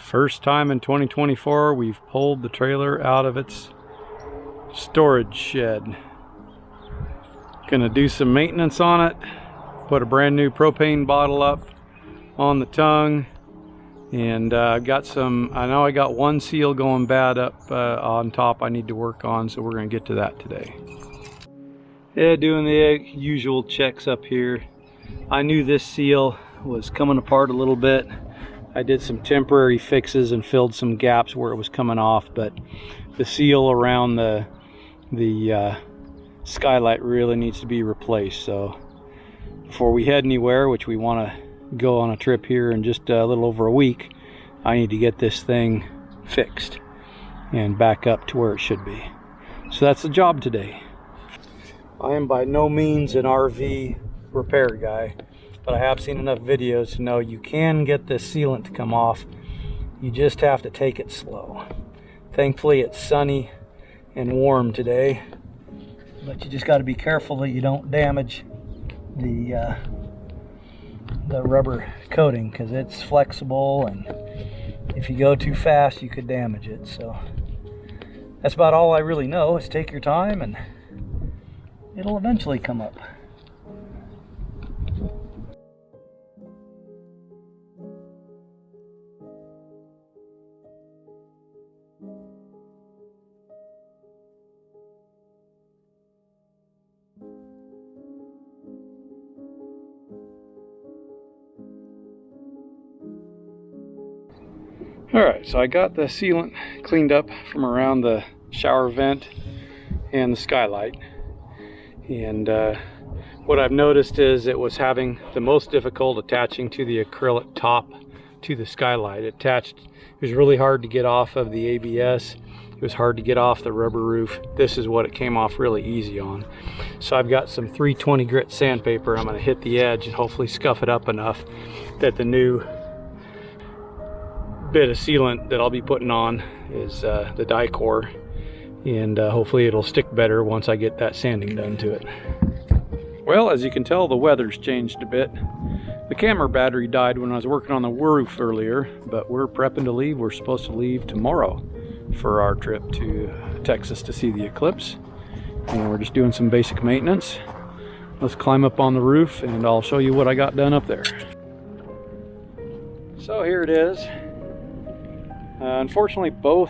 First time in 2024 we've pulled the trailer out of its storage shed. Gonna do some maintenance on it, put a brand new propane bottle up on the tongue, and I know I got one seal going bad up on top I need to work on, so we're gonna get to that today. Yeah, doing the usual checks up here. I knew this seal was coming apart a little bit. I did some temporary fixes and filled some gaps where it was coming off, but the seal around the skylight really needs to be replaced. So before we head anywhere, which we want to go on a trip here in just a little over a week, I need to get this thing fixed and back up to where it should be. So that's the job today. I am by no means an RV repair guy, but I have seen enough videos to know you can get this sealant to come off. You just have to take it slow. Thankfully it's sunny and warm today, but you just got to be careful that you don't damage the rubber coating, because it's flexible, and if you go too fast you could damage it. So that's about all I really know, is take your time and it'll eventually come up. Alright, so I got the sealant cleaned up from around the shower vent and the skylight, and what I've noticed is it was having the most difficult attaching to the acrylic top to the skylight. It was really hard to get off of the ABS. It was hard to get off the rubber roof. This is what it came off really easy on. So I've got some 320 grit sandpaper. I'm going to hit the edge and hopefully scuff it up enough that the new bit of sealant that I'll be putting on is the Dicor, and hopefully it'll stick better once I get that sanding done to it. Well, as you can tell, the weather's changed a bit. The camera battery died when I was working on the roof earlier, but we're prepping to leave. We're supposed to leave tomorrow for our trip to Texas to see the eclipse, and we're just doing some basic maintenance. Let's climb up on the roof and I'll show you what I got done up there. So here it is. Unfortunately, both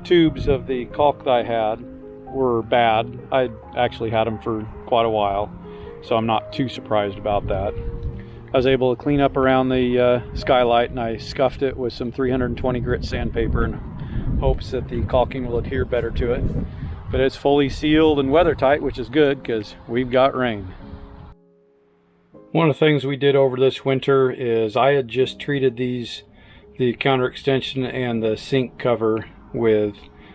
tubes of the caulk that I had were bad. I actually had them for quite a while, so I'm not too surprised about that. I was able to clean up around the skylight, and I scuffed it with some 320 grit sandpaper in hopes that the caulking will adhere better to it. But it's fully sealed and weather tight, which is good because we've got rain. One of the things we did over this winter is I had just treated the counter extension and the sink cover with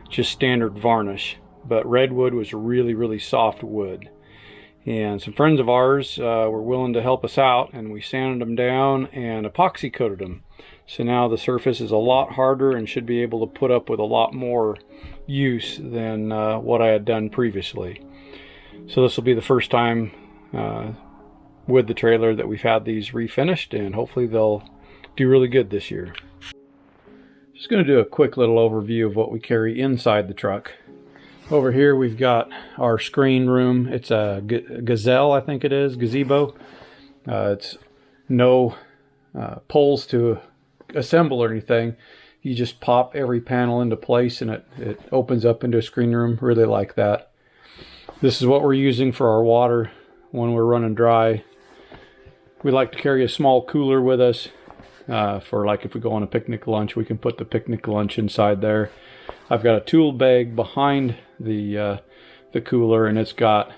just standard varnish, but redwood was really soft wood, and some friends of ours were willing to help us out, and we sanded them down and epoxy coated them. So now the surface is a lot harder and should be able to put up with a lot more use than what I had done previously. So this will be the first time with the trailer that we've had these refinished, and hopefully they'll do really good this year. Just going to do a quick little overview of what we carry inside the truck. Over here we've got our screen room. It's a gazelle, I think it is, gazebo. It's no poles to assemble or anything. You just pop every panel into place and it opens up into a screen room. Really like that. This is what we're using for our water when we're running dry. We like to carry a small cooler with us. For like if we go on a picnic lunch, we can put the picnic lunch inside there. I've got a tool bag behind the cooler, and it's got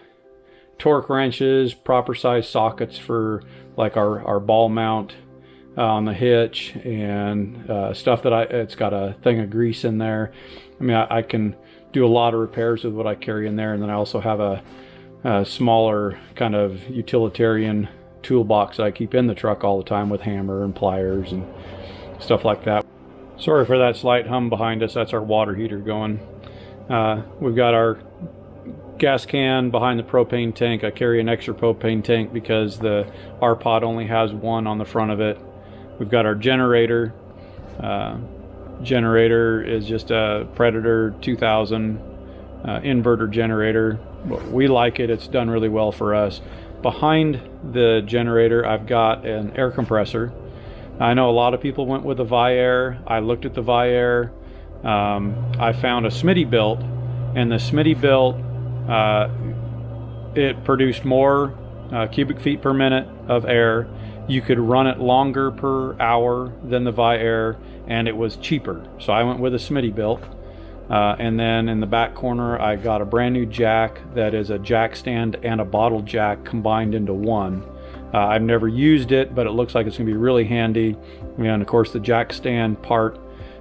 torque wrenches, proper size sockets for like our ball mount on the hitch, and stuff that it's got a thing of grease in there. I mean, I can do a lot of repairs with what I carry in there, and then I also have a smaller kind of utilitarian toolbox that I keep in the truck all the time with hammer and pliers and stuff like that. Sorry for that slight hum behind us. That's our water heater going. We've got our gas can behind the propane tank. I carry an extra propane tank because our pod only has one on the front of it. We've got our generator, generator is just a Predator 2000 inverter generator. We like it. It's done really well for us. Behind the generator, I've got an air compressor. I know a lot of people went with the Viair. I looked at the Viair. I found a Smittybilt, and the Smittybilt, it produced more cubic feet per minute of air. You could run it longer per hour than the Viair, and it was cheaper. So I went with a Smittybilt. And then in the back corner, I got a brand new jack that is a jack stand and a bottle jack combined into one. I've never used it, but it looks like it's going to be really handy. And of course, the jack stand part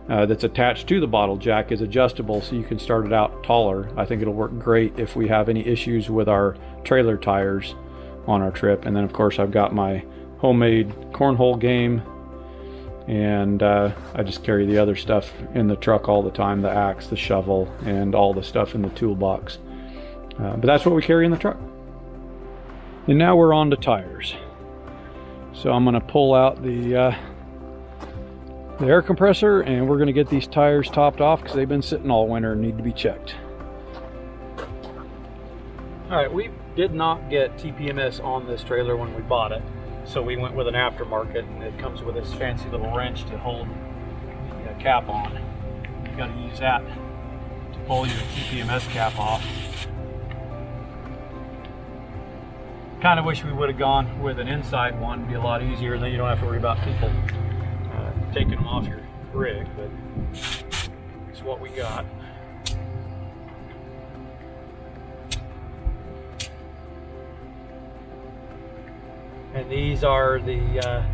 that's attached to the bottle jack is adjustable, so you can start it out taller. I think it'll work great if we have any issues with our trailer tires on our trip. And then of course, I've got my homemade cornhole game, and I just carry the other stuff in the truck all the time, the axe, the shovel, and all the stuff in the toolbox. But that's what we carry in the truck. And now we're on to tires. So I'm going to pull out the air compressor, and we're going to get these tires topped off because they've been sitting all winter and need to be checked. All right, we did not get TPMS on this trailer when we bought it, so we went with an aftermarket, and it comes with this fancy little wrench to hold the cap on. You got to use that to pull your TPMS cap off. Kind of wish we would have gone with an inside one. It'd be a lot easier, and then you don't have to worry about people taking them off your rig, but it's what we got. And these are the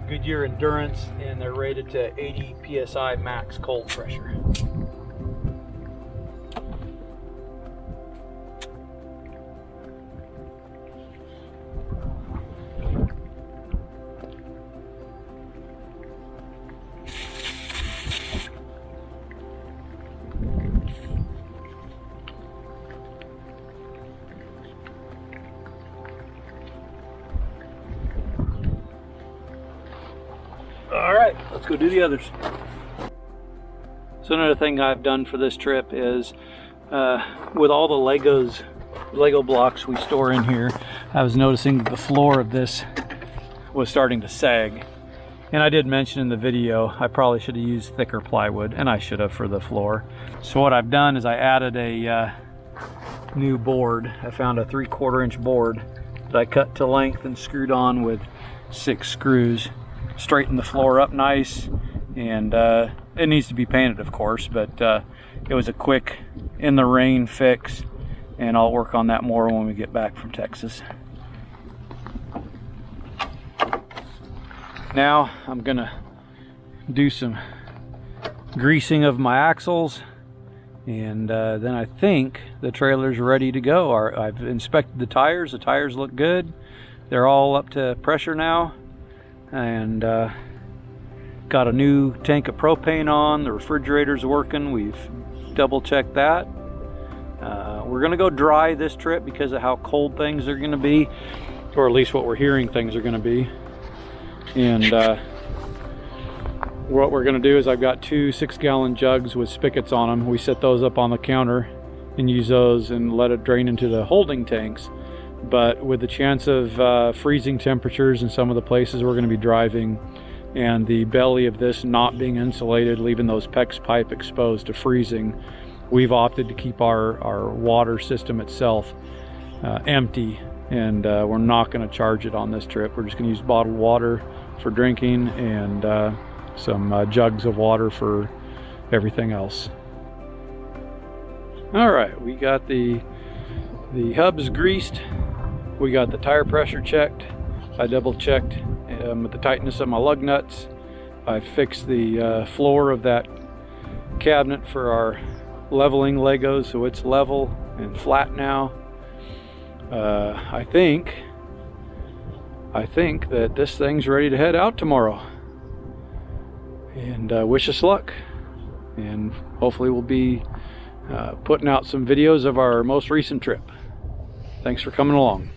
Goodyear Endurance, and they're rated to 80 psi max cold pressure. All right, let's go do the others. So another thing I've done for this trip is with all the Lego blocks we store in here, I was noticing the floor of this was starting to sag. And I did mention in the video, I probably should have used thicker plywood, and I should have for the floor. So what I've done is I added a new board. I found a 3/4 inch board that I cut to length and screwed on with 6 screws. Straighten the floor up nice, and it needs to be painted, of course, but it was a quick in the rain fix, and I'll work on that more when we get back from Texas. Now I'm gonna do some greasing of my axles, and then I think the trailer's ready to go. I've inspected the tires look good. They're all up to pressure now, and got a new tank of propane on. The refrigerator's working. We've double checked that. We're gonna go dry this trip because of how cold things are gonna be, or at least what we're hearing things are gonna be. And what we're gonna do is I've got 2 6-gallon jugs with spigots on them. We set those up on the counter and use those and let it drain into the holding tanks. But with the chance of freezing temperatures in some of the places we're going to be driving, and the belly of this not being insulated, leaving those PEX pipe exposed to freezing, we've opted to keep our water system itself empty, and we're not going to charge it on this trip. We're just going to use bottled water for drinking, and some jugs of water for everything else. All right, we got the hubs greased. We got the tire pressure checked. I double checked with the tightness of my lug nuts. I fixed the floor of that cabinet for our leveling Legos, so it's level and flat now. I think that this thing's ready to head out tomorrow. And wish us luck. And hopefully we'll be putting out some videos of our most recent trip. Thanks for coming along.